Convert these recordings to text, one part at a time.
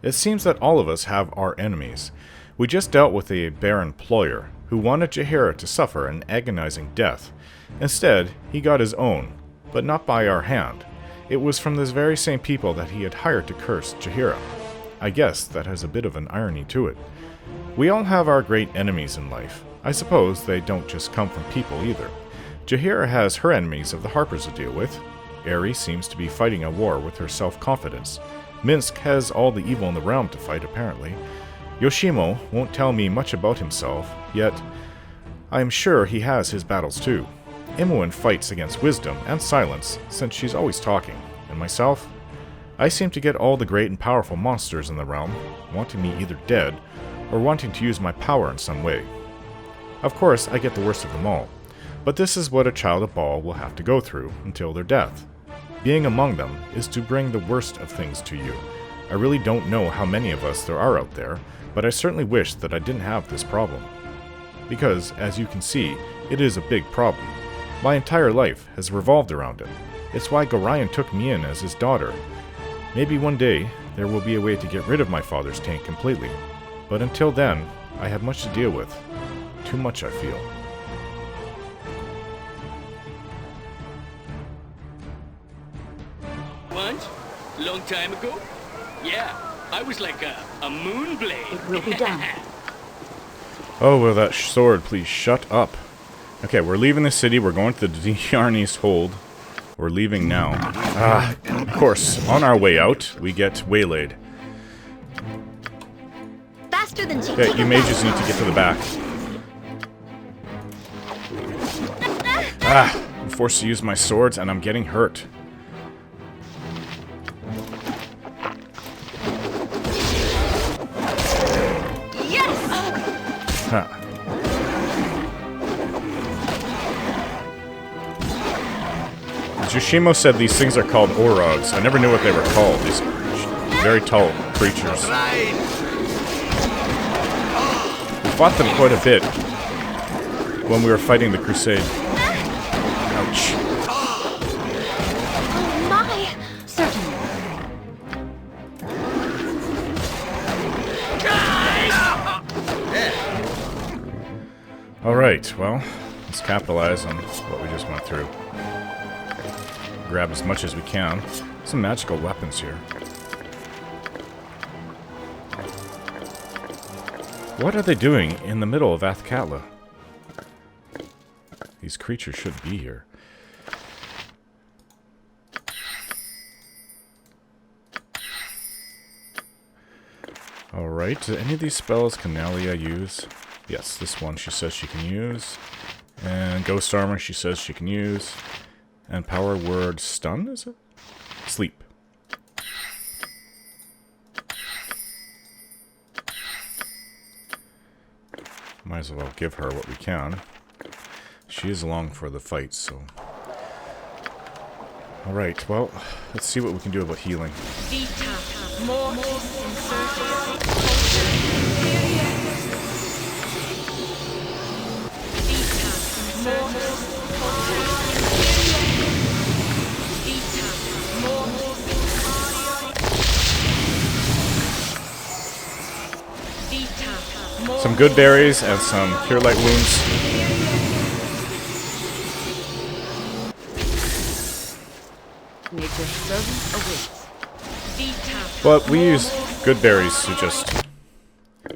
It seems that all of us have our enemies. We just dealt with a barren ployer who wanted Jaheira to suffer an agonizing death. Instead, he got his own, but not by our hand. It was from those very same people that he had hired to curse Jaheira. I guess that has a bit of an irony to it. We all have our great enemies in life. I suppose they don't just come from people either. Jaheira has her enemies of the Harpers to deal with. Eri seems to be fighting a war with her self-confidence. Minsk has all the evil in the realm to fight, apparently. Yoshimo won't tell me much about himself, yet I am sure he has his battles too. Imoen fights against wisdom and silence, since she's always talking. And myself? I seem to get all the great and powerful monsters in the realm, wanting me either dead, or wanting to use my power in some way. Of course, I get the worst of them all, but this is what a child of Baal will have to go through until their death. Being among them is to bring the worst of things to you. I really don't know how many of us there are out there, but I certainly wish that I didn't have this problem. Because, as you can see, it is a big problem. My entire life has revolved around it. It's why Gorion took me in as his daughter. Maybe one day, there will be a way to get rid of my father's taint completely. But until then, I have much to deal with. Too much, I feel. Once? Long time ago? Yeah, I was like a moonblade. It will be done. Oh, will that sword please shut up? Okay, we're leaving the city. We're going to the Diarni's hold. We're leaving now. Of course, on our way out, we get waylaid. Faster than she Okay, you mages need to get to the back. I'm forced to use my swords and I'm getting hurt. Yes! Huh. Yoshimo said these things are called orogs. I never knew what they were called. These very tall creatures. We fought them quite a bit when we were fighting the crusade. Ouch. Oh my! Certainly. Alright, well, let's capitalize on what we just went through. Grab as much as we can. Some magical weapons here. What are they doing in the middle of Athkatla? These creatures should be here. Alright, any of these spells can Nalia use? Yes, this one she says she can use. And Ghost Armor she says she can use. And power word stun, is it? Sleep. Might as well give her what we can. She is along for the fight, so... Alright, well, let's see what we can do about healing. Some good berries and some cure light wounds. Nature's servant awaits. But we use good berries to just,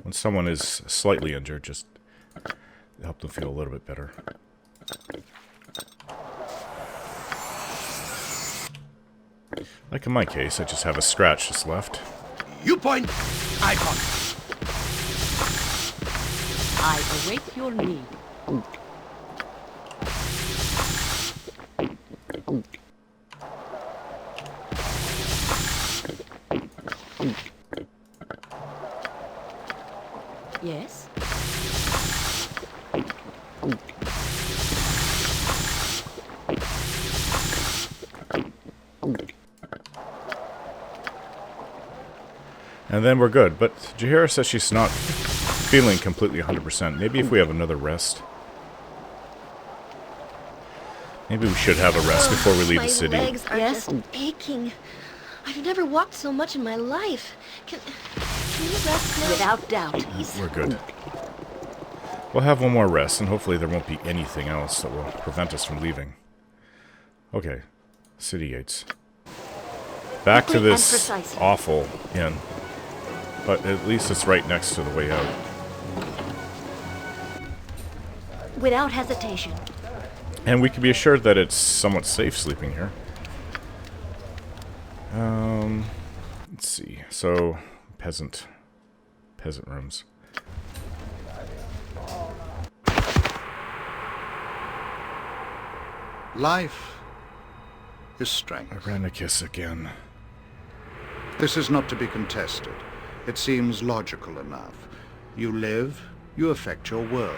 when someone is slightly injured, just help them feel a little bit better. Like in my case, I just have a scratch just left. You point, I point. I await your need. Yes? And then we're good, but Jaheira says she's not feeling completely 100%. Maybe if we have another rest. Maybe we should have a rest before we leave the city. My legs are just aching. I've never walked so much in my life. Can you rest now? Without doubt. We're good. We'll have one more rest, and hopefully there won't be anything else that will prevent us from leaving. Okay. City gates. Back to Quickly and this precisely. awful inn. But at least it's right next to the way out. Without hesitation. And we can be assured that it's somewhat safe sleeping here. Let's see. So, peasant rooms. Life is strength. Irenicus again. This is not to be contested. It seems logical enough. You live, you affect your world.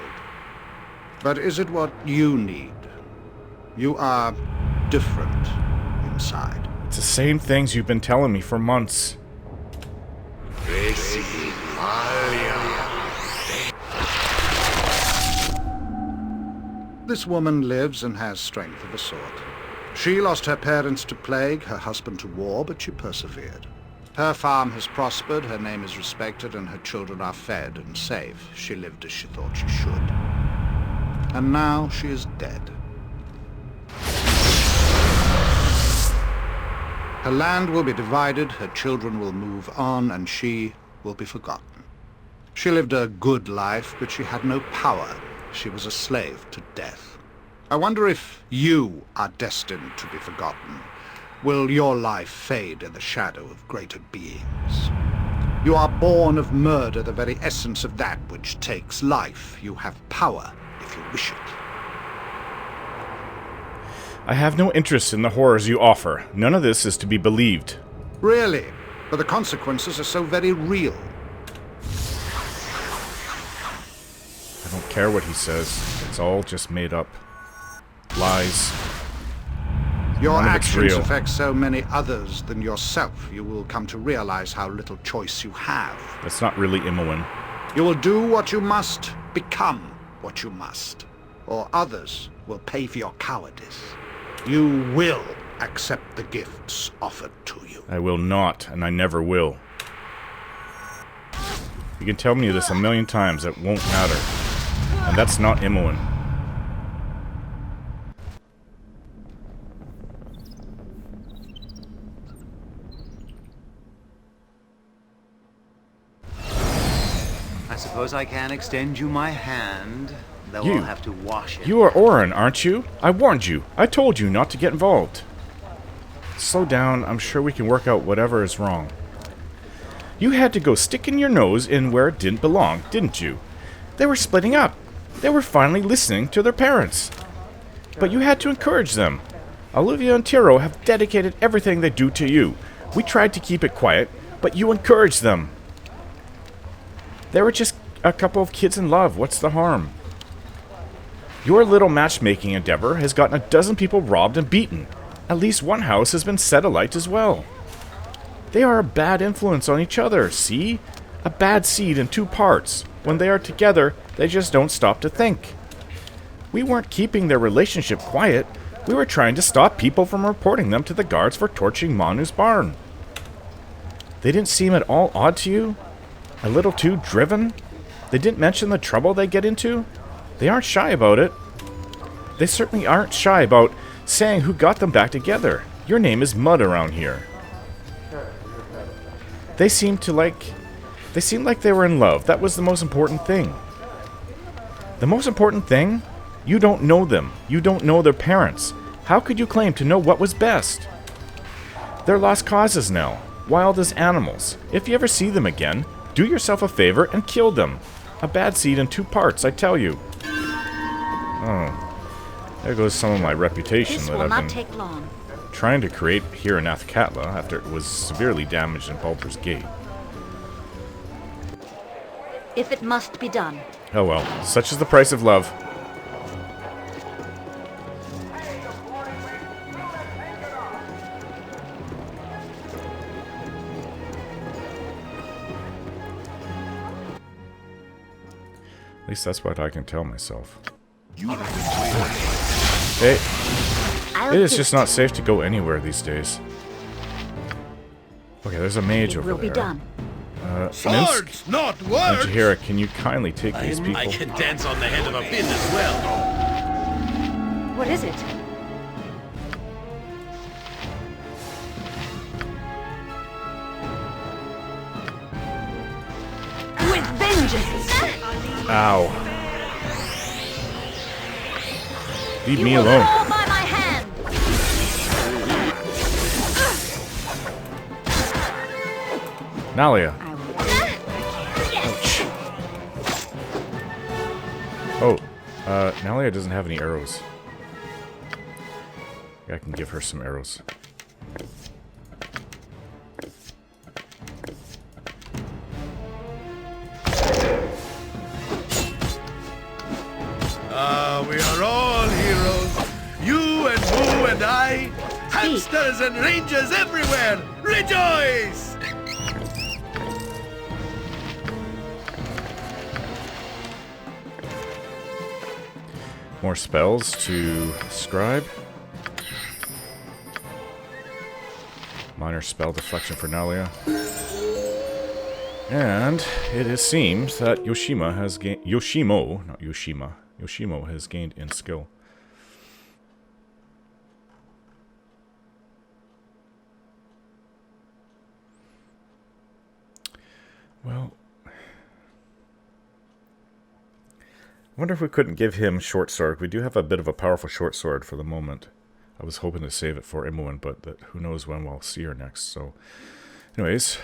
But is it what you need? You are different inside. It's the same things you've been telling me for months. This woman lives and has strength of a sort. She lost her parents to plague, her husband to war, but she persevered. Her farm has prospered, her name is respected, and her children are fed and safe. She lived as she thought she should. And now she is dead. Her land will be divided, her children will move on, and she will be forgotten. She lived a good life, but she had no power. She was a slave to death. I wonder if you are destined to be forgotten. Will your life fade in the shadow of greater beings? You are born of murder, the very essence of that which takes life. You have power if you wish it. I have no interest in the horrors you offer. None of this is to be believed. Really? But the consequences are so very real. I don't care what he says. It's all just made up. Lies. Your None of it's actions real. affect so many others than yourself. You will come to realize how little choice you have. That's not really Imoen. You will do what you must, become what you must, or others will pay for your cowardice. You will accept the gifts offered to you. I will not, and I never will. You can tell me this a million times, it won't matter. And that's not Imoen. I suppose I can extend you my hand, though You. I'll have to wash it. You are Orin, aren't you? I warned you. I told you not to get involved. Slow down. I'm sure we can work out whatever is wrong. You had to go sticking your nose in where it didn't belong, didn't you? They were splitting up. They were finally listening to their parents. But you had to encourage them. Olivia and Tiro have dedicated everything they do to you. We tried to keep it quiet, but you encouraged them. They were just a couple of kids in love. What's the harm? Your little matchmaking endeavor has gotten a dozen people robbed and beaten. At least one house has been set alight as well. They are a bad influence on each other, see? A bad seed in two parts. When they are together, they just don't stop to think. We weren't keeping their relationship quiet. We were trying to stop people from reporting them to the guards for torching Manu's barn. They didn't seem at all odd to you? A little too driven? They didn't mention the trouble they get into? They aren't shy about it. They certainly aren't shy about saying who got them back together. Your name is Mud around here. They seemed like they were in love. That was the most important thing. The most important thing? You don't know them. You don't know their parents. How could you claim to know what was best? They're lost causes now. Wild as animals. If you ever see them again, do yourself a favor and kill them. A bad seed in two parts, I tell you. Oh. There goes some of my reputation This that will I've not been take long. trying to create here in Athkatla after it was severely damaged in Baldur's Gate. If it must be done. Oh well, such is the price of love. At least that's what I can tell myself. It is just not safe to go anywhere these days. Okay, there's a mage It over will be there. done. Minsk Swords, not and words! Jaheira, can you kindly take these people? I can dance on the head of a pin as well. What is it? With vengeance! Ow. Leave me You will alone. fall by my hand! Nalia. I will. Oh, Nalia doesn't have any arrows. I can give her some arrows. We are all heroes. You and Boo and I. Hamsters and rangers everywhere. Rejoice! More spells to scribe. Minor spell deflection for Nalia. And it seems that Yoshimo has gained Yoshimo has gained in skill. Well, I wonder if we couldn't give him short sword. We do have a bit of a powerful short sword for the moment. I was hoping to save it for Imoen, but who knows when we'll see her next. So, anyways,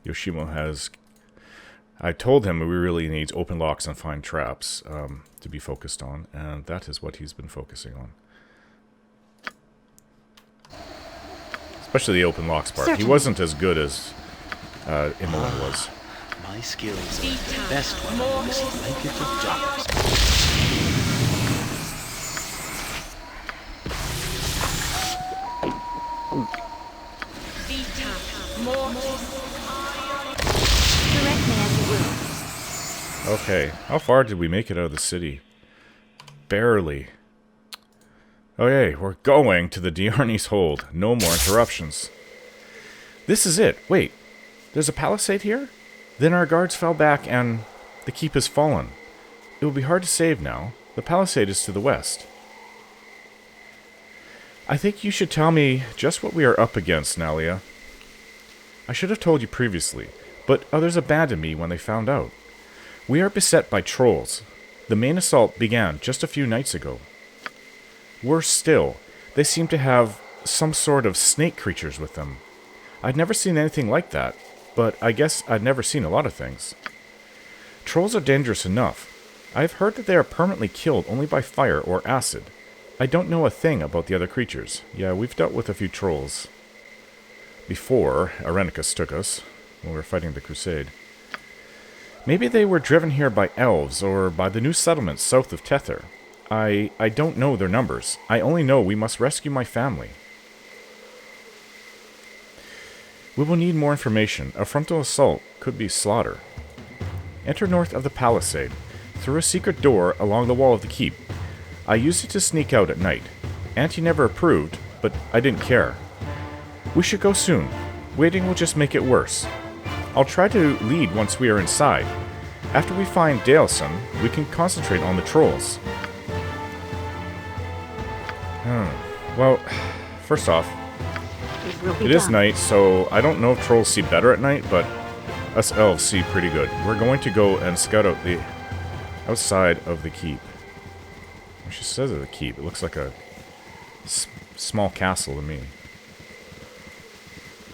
Yoshimo has... I told him we really need open locks and find traps to be focused on, and that is what he's been focusing on. Especially the open locks part. He wasn't as good as Imoen was. My skills are the best ones. Like it of jobs. Direct me as you will. Okay, how far did we make it out of the city? Barely. Okay, we're going to the Diarni's hold. No more interruptions. This is it. Wait, there's a palisade here? Then our guards fell back and the keep has fallen. It will be hard to save now. The palisade is to the west. I think you should tell me just what we are up against, Nalia. I should have told you previously, but others abandoned me when they found out. We are beset by trolls. The main assault began just a few nights ago. Worse still, they seem to have some sort of snake creatures with them. I'd never seen anything like that, but I guess I'd never seen a lot of things. Trolls are dangerous enough. I've heard that they are permanently killed only by fire or acid. I don't know a thing about the other creatures. Yeah, we've dealt with a few trolls before Arenicus took us, when we were fighting the Crusade. Maybe they were driven here by elves, or by the new settlements south of Tether. I don't know their numbers. I only know we must rescue my family. We will need more information. A frontal assault could be slaughter. Enter north of the palisade, through a secret door along the wall of the keep. I used it to sneak out at night. Auntie never approved, but I didn't care. We should go soon. Waiting will just make it worse. I'll try to lead once we are inside. After we find Daleson, we can concentrate on the trolls. Well, first off, it is night, so I don't know if trolls see better at night, but us elves see pretty good. We're going to go and scout out the outside of the keep. She says of the keep. It looks like a small castle to me.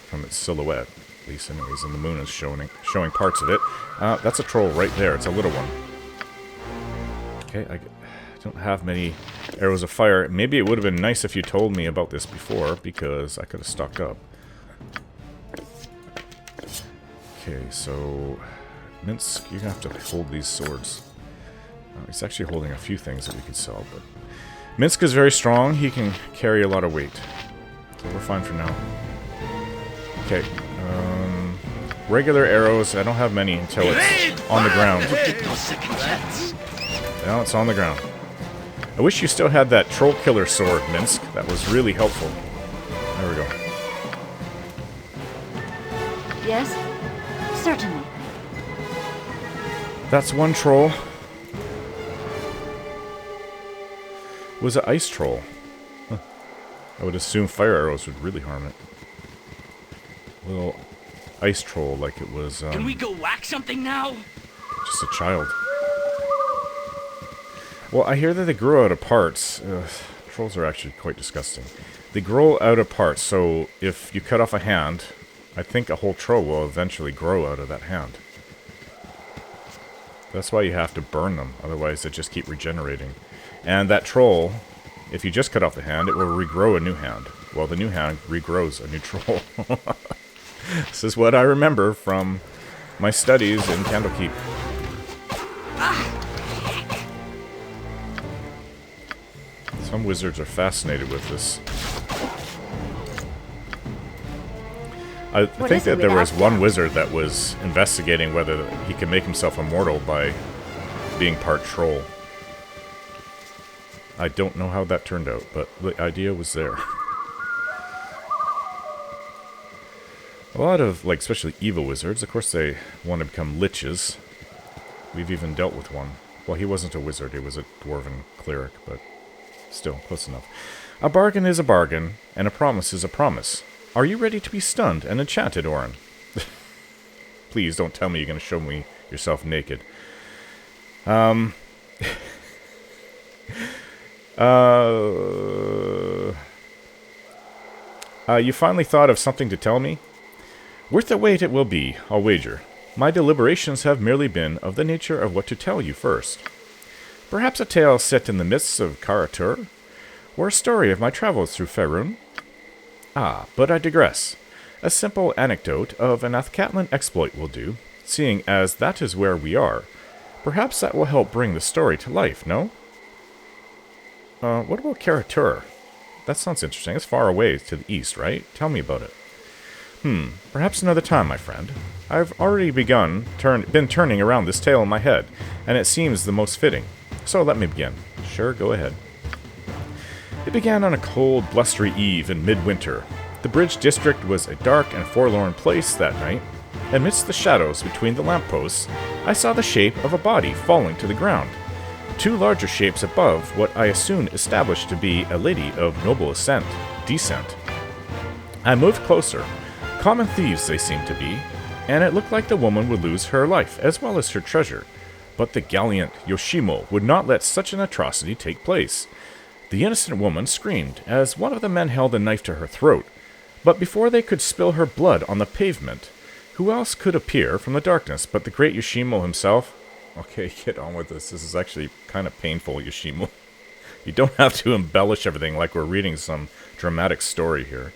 From its silhouette, at least anyways, and the moon is showing parts of it. That's a troll right there. It's a little one. Okay, I don't have many arrows of fire. Maybe it would have been nice if you told me about this before, because I could have stocked up. Okay, so Minsk, you're gonna have to hold these swords. He's actually holding a few things that we could sell, but Minsk is very strong. He can carry a lot of weight, so we're fine for now. Okay, regular arrows. I don't have many until it's on the ground. Now it's on the ground. I wish you still had that troll killer sword, Minsk. That was really helpful. There we go. yes? Certainly. That's one troll. Was it ice troll? Huh. I would assume fire arrows would really harm it. Little ice troll like it was Can we go whack something now? just a child. Well, I hear that they grow out of parts. Trolls are actually quite disgusting. They grow out of parts, so if you cut off a hand, I think a whole troll will eventually grow out of that hand. That's why you have to burn them, otherwise they just keep regenerating. And that troll, if you just cut off the hand, it will regrow a new hand. Well, the new hand regrows a new troll. This is what I remember from my studies in Candlekeep. Some wizards are fascinated with this. I think that there was one wizard that was investigating whether he could make himself immortal by being part troll. I don't know how that turned out, but the idea was there. A lot of, like, especially evil wizards, of course they want to become liches. We've even dealt with one. Well, he wasn't a wizard, he was a dwarven cleric, but still, close enough. A bargain is a bargain, and a promise is a promise. Are you ready to be stunned and enchanted, Orin? Please don't tell me you're going to show me yourself naked. You finally thought of something to tell me? Worth the wait it will be, I'll wager. My deliberations have merely been of the nature of what to tell you first. Perhaps a tale set in the midst of Karatur, or a story of my travels through Faerun. Ah, but I digress. A simple anecdote of an Athkatlan exploit will do, seeing as that is where we are. Perhaps that will help bring the story to life, no? What about Karatur? That sounds interesting. It's far away to the east, right? Tell me about it. Perhaps another time, my friend. I've already been turning around this tale in my head, and it seems the most fitting. So let me begin. Sure, go ahead. It began on a cold, blustery eve in midwinter. The Bridge District was a dark and forlorn place that night. Amidst the shadows between the lampposts, I saw the shape of a body falling to the ground. Two larger shapes above what I soon established to be a lady of noble descent. I moved closer. Common thieves they seemed to be, and it looked like the woman would lose her life as well as her treasure. But the gallant Yoshimo would not let such an atrocity take place. The innocent woman screamed as one of the men held a knife to her throat, but before they could spill her blood on the pavement, who else could appear from the darkness but the great Yoshimo himself? Okay, get on with this. This is actually kind of painful, Yoshimo. You don't have to embellish everything like we're reading some dramatic story here.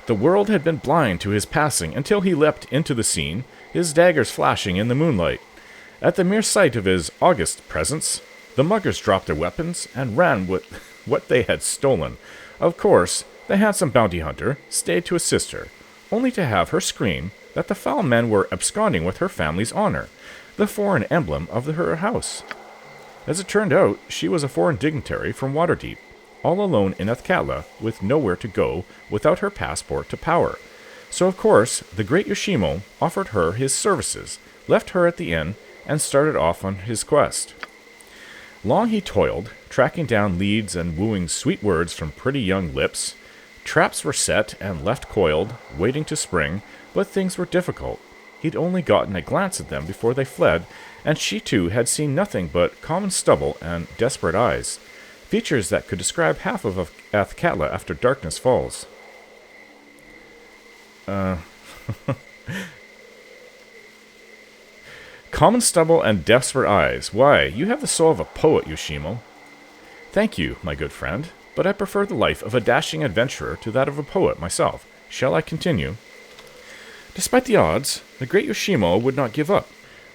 The world had been blind to his passing until he leapt into the scene, his daggers flashing in the moonlight. At the mere sight of his august presence, the muggers dropped their weapons and ran with what they had stolen. Of course, the handsome bounty hunter stayed to assist her, only to have her scream that the foul men were absconding with her family's honor, the foreign emblem of her house. As it turned out, she was a foreign dignitary from Waterdeep, all alone in Athkatla, with nowhere to go without her passport to power. So of course, the great Yoshimo offered her his services, left her at the inn, and started off on his quest. Long he toiled, tracking down leads and wooing sweet words from pretty young lips. Traps were set and left coiled, waiting to spring, but things were difficult. He'd only gotten a glance at them before they fled, and she too had seen nothing but common stubble and desperate eyes, features that could describe half of Athkatla after darkness falls. Common stubble and desperate eyes. Why, you have the soul of a poet, Yoshimo. Thank you, my good friend, but I prefer the life of a dashing adventurer to that of a poet myself. Shall I continue? Despite the odds, the great Yoshimo would not give up.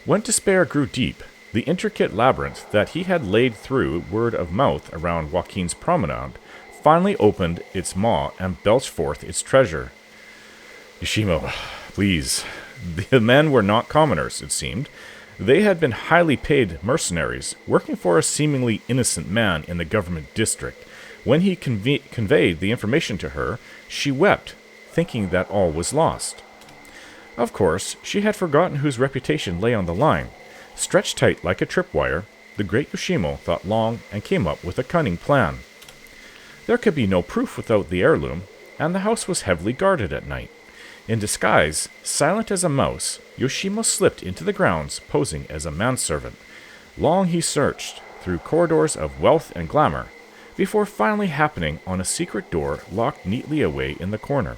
When despair grew deep, the intricate labyrinth that he had laid through word of mouth around Joaquin's promenade finally opened its maw and belched forth its treasure. Yoshimo, please. The men were not commoners, it seemed. They had been highly paid mercenaries, working for a seemingly innocent man in the government district. When he conveyed the information to her, she wept, thinking that all was lost. Of course, she had forgotten whose reputation lay on the line. Stretched tight like a tripwire, the great Yoshimo thought long and came up with a cunning plan. There could be no proof without the heirloom, and the house was heavily guarded at night. In disguise, silent as a mouse, Yoshimo slipped into the grounds, posing as a manservant. Long he searched, through corridors of wealth and glamour, before finally happening on a secret door locked neatly away in the corner.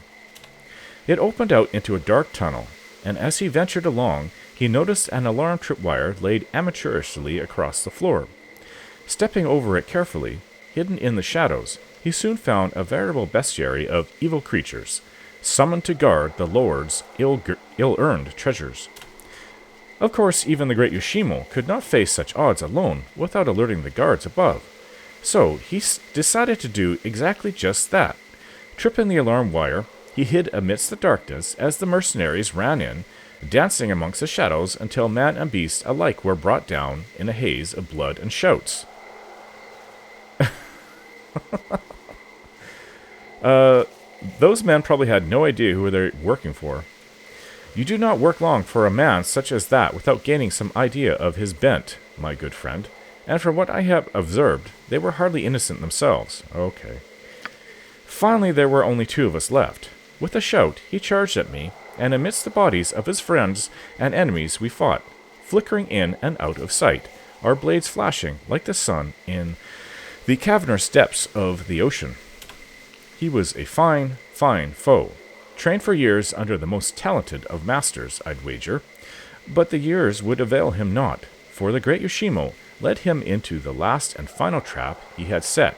It opened out into a dark tunnel, and as he ventured along, he noticed an alarm tripwire laid amateurishly across the floor. Stepping over it carefully, hidden in the shadows, he soon found a veritable bestiary of evil creatures, summoned to guard the Lord's ill-earned treasures. Of course, even the great Yoshimo could not face such odds alone without alerting the guards above. So he decided to do exactly just that. Tripping the alarm wire, he hid amidst the darkness as the mercenaries ran in, dancing amongst the shadows until man and beast alike were brought down in a haze of blood and shouts. Those men probably had no idea who they were working for. You do not work long for a man such as that without gaining some idea of his bent, my good friend. And from what I have observed, they were hardly innocent themselves. Okay. Finally, there were only two of us left. With a shout, he charged at me, and amidst the bodies of his friends and enemies we fought, flickering in and out of sight, our blades flashing like the sun in the cavernous depths of the ocean. He was a fine, fine foe, trained for years under the most talented of masters, I'd wager, but the years would avail him not, for the great Yoshimo led him into the last and final trap he had set,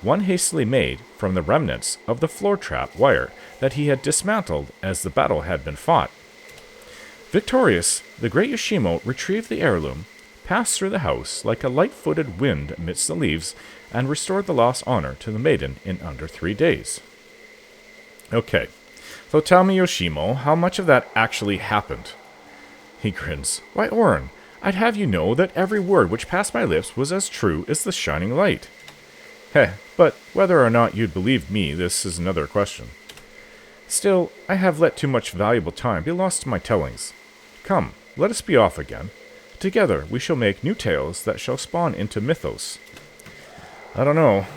one hastily made from the remnants of the floor trap wire that he had dismantled as the battle had been fought. Victorious, the great Yoshimo retrieved the heirloom, passed through the house like a light-footed wind amidst the leaves, and restored the lost honor to the maiden in under 3 days. Okay, so tell me, Yoshimo, how much of that actually happened? He grins. Why, Orin, I'd have you know that every word which passed my lips was as true as the shining light. Heh, but whether or not you'd believe me, this is another question. Still, I have let too much valuable time be lost to my tellings. Come, let us be off again. Together we shall make new tales that shall spawn into mythos. I don't know.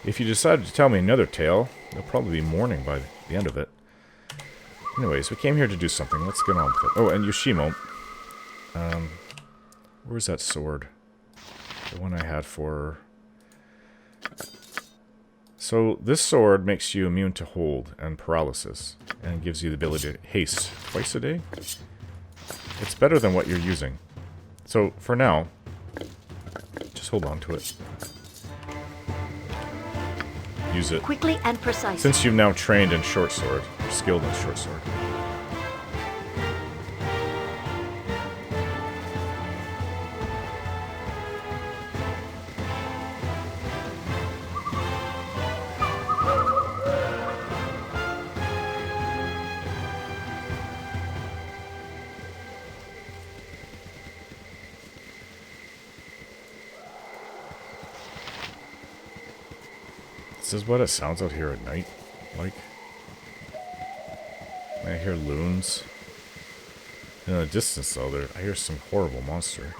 If you decided to tell me another tale, there'll probably be morning by the end of it. Anyways, we came here to do something. Let's get on with it. Oh, and Yoshimo. Where's that sword? The one I had for... So, this sword makes you immune to hold and paralysis, and gives you the ability to haste twice a day. It's better than what you're using. So, for now, just hold on to it. Use it. Quickly and precisely. Since you've now trained in short sword, or skilled in short sword. This is what it sounds out here at night, like. I hear loons. In the distance, though, I hear some horrible monster.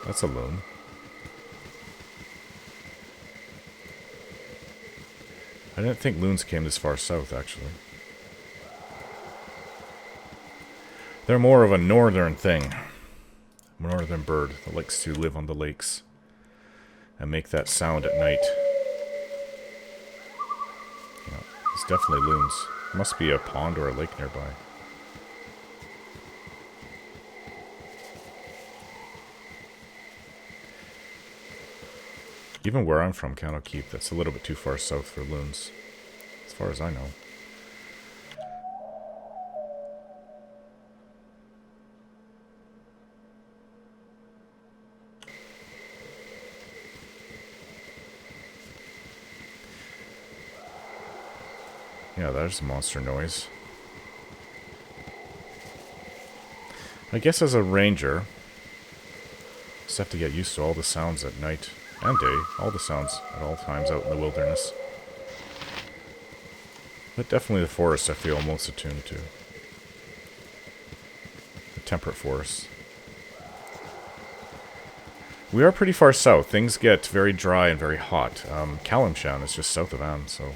That's a loon. I didn't think loons came this far south, actually. They're more of a northern thing. Northern bird that likes to live on the lakes and make that sound at night. It's definitely loons. Must be a pond or a lake nearby. Even where I'm from, Candle Keep, that's a little bit too far south for loons, as far as I know. Yeah, there's a monster noise. I guess as a ranger, just have to get used to all the sounds at night and day. All the sounds at all times out in the wilderness. But definitely the forest I feel most attuned to. The temperate forest. We are pretty far south. Things get very dry and very hot. Kalimshan is just south of Am, so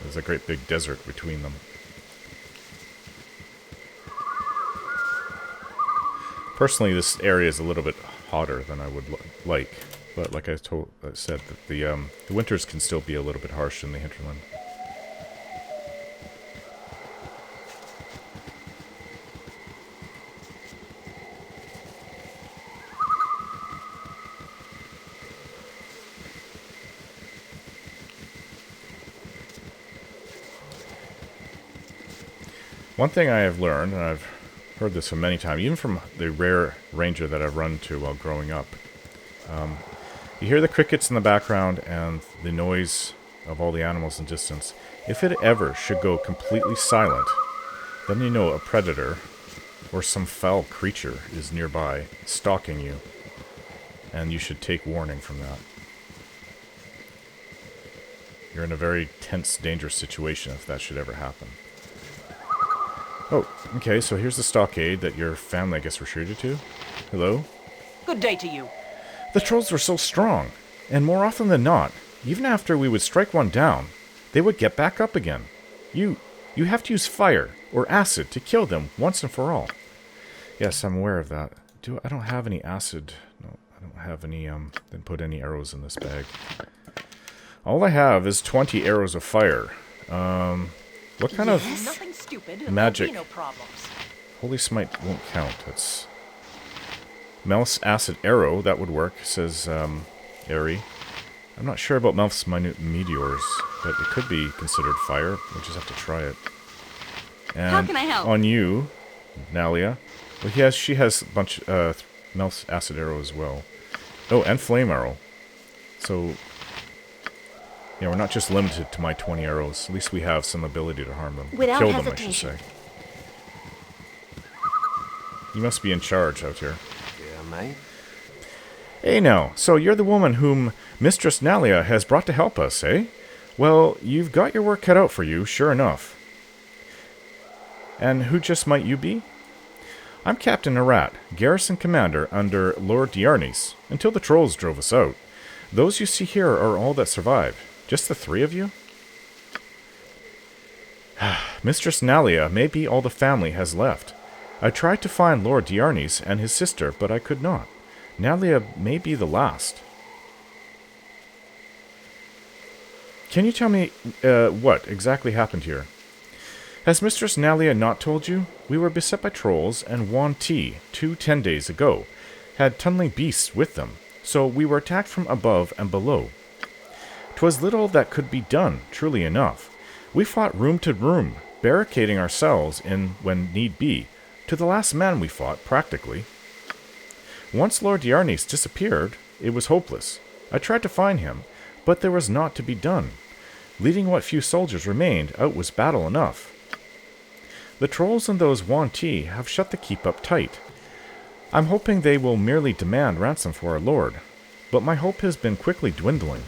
there's a great big desert between them. Personally, this area is a little bit hotter than I would like, but like I said, that the winters can still be a little bit harsh in the hinterland. One thing I have learned, and I've heard this from many times, even from the rare ranger that I've run to while growing up, you hear the crickets in the background and the noise of all the animals in distance. If it ever should go completely silent, then you know a predator or some foul creature is nearby, stalking you, and you should take warning from that. You're in a very tense, dangerous situation if that should ever happen. Oh, okay, so here's the stockade that your family, I guess, retreated to. Hello? Good day to you. The trolls were so strong, and more often than not, even after we would strike one down, they would get back up again. You have to use fire or acid to kill them once and for all. Yes, I'm aware of that. I don't have any acid. No, I don't have any, didn't put any arrows in this bag. All I have is 20 arrows of fire. What kind of Nothing stupid, and magic? there'll be no problems. Holy Smite won't count. That's Mel's acid arrow. That would work, says Airy. I'm not sure about Mel's minute meteors, but it could be considered fire. We'll just have to try it. And How can I help? on you, Nalia. Well, she has a bunch Mel's acid arrow as well. Oh, and flame arrow. So yeah, we're not just limited to my 20 arrows. At least we have some ability to harm them. Without Kill them, I should hesitation. say. You must be in charge out here. Yeah, mate. Hey now, so you're the woman whom Mistress Nalia has brought to help us, eh? Well, you've got your work cut out for you, sure enough. And who just might you be? I'm Captain Arat, garrison commander under Lord Diarnis, until the trolls drove us out. Those you see here are all that survived. Just the 3 of you? Mistress Nalia may be all the family has left. I tried to find Lord Diarnis and his sister, but I could not. Nalia may be the last. Can you tell me what exactly happened here? Has Mistress Nalia not told you? We were beset by trolls and Wan Ti 10 days ago. Had tunneling beasts with them, so we were attacked from above and below. 'Twas little that could be done, truly enough. We fought room to room, barricading ourselves in when need be. To the last man we fought, practically. Once Lord Diarnis disappeared, it was hopeless. I tried to find him, but there was naught to be done. Leaving what few soldiers remained, out was battle enough. The trolls and those Wan Ti have shut the keep up tight. I'm hoping they will merely demand ransom for our lord, but my hope has been quickly dwindling.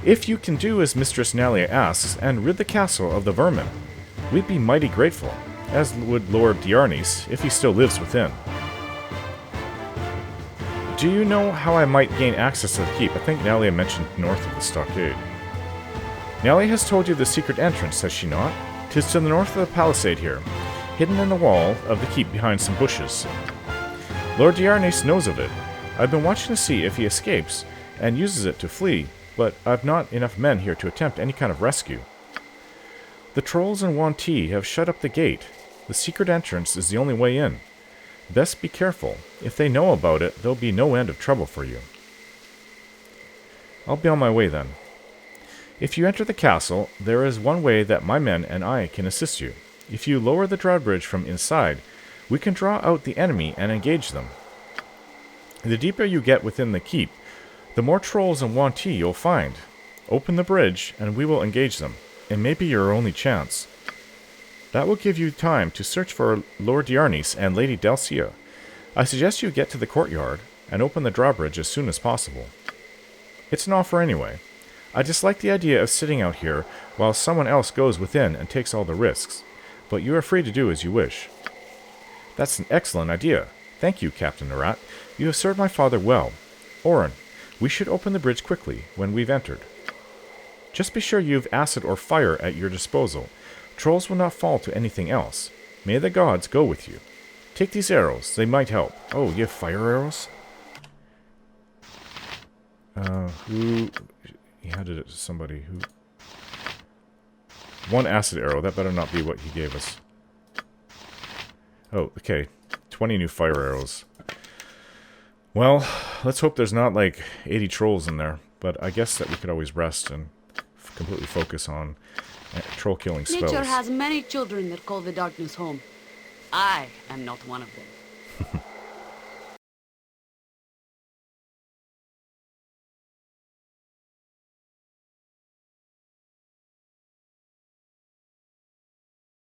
If you can do as Mistress Nalia asks and rid the castle of the vermin, we'd be mighty grateful, as would Lord Diarnis if he still lives within. Do you know how I might gain access to the keep? I think Nalia mentioned north of the stockade. Nalia has told you the secret entrance, has she not? 'Tis to the north of the palisade here, hidden in the wall of the keep behind some bushes. Lord Diarnis knows of it. I've been watching to see if he escapes and uses it to flee, but I've not enough men here to attempt any kind of rescue. The trolls and Wan Ti have shut up the gate. The secret entrance is the only way in. Best be careful. If they know about it, there'll be no end of trouble for you. I'll be on my way then. If you enter the castle, there is one way that my men and I can assist you. If you lower the drawbridge from inside, we can draw out the enemy and engage them. The deeper you get within the keep, the more trolls and Wan Ti you'll find. Open the bridge, and we will engage them. It may be your only chance. That will give you time to search for Lord Diarnis and Lady Delcia. I suggest you get to the courtyard and open the drawbridge as soon as possible. It's an offer anyway. I dislike the idea of sitting out here while someone else goes within and takes all the risks, but you are free to do as you wish. That's an excellent idea. Thank you, Captain Narat. You have served my father well. Orin, we should open the bridge quickly when we've entered. Just be sure you have acid or fire at your disposal. Trolls will not fall to anything else. May the gods go with you. Take these arrows. They might help. Oh, you have fire arrows? Who... He handed it to somebody who... One acid arrow. That better not be what he gave us. Oh, okay. 20 new fire arrows. Well, let's hope there's not like 80 trolls in there. But I guess that we could always rest and completely focus on troll killing spells. Nature has many children that call the darkness home. I am not one of them.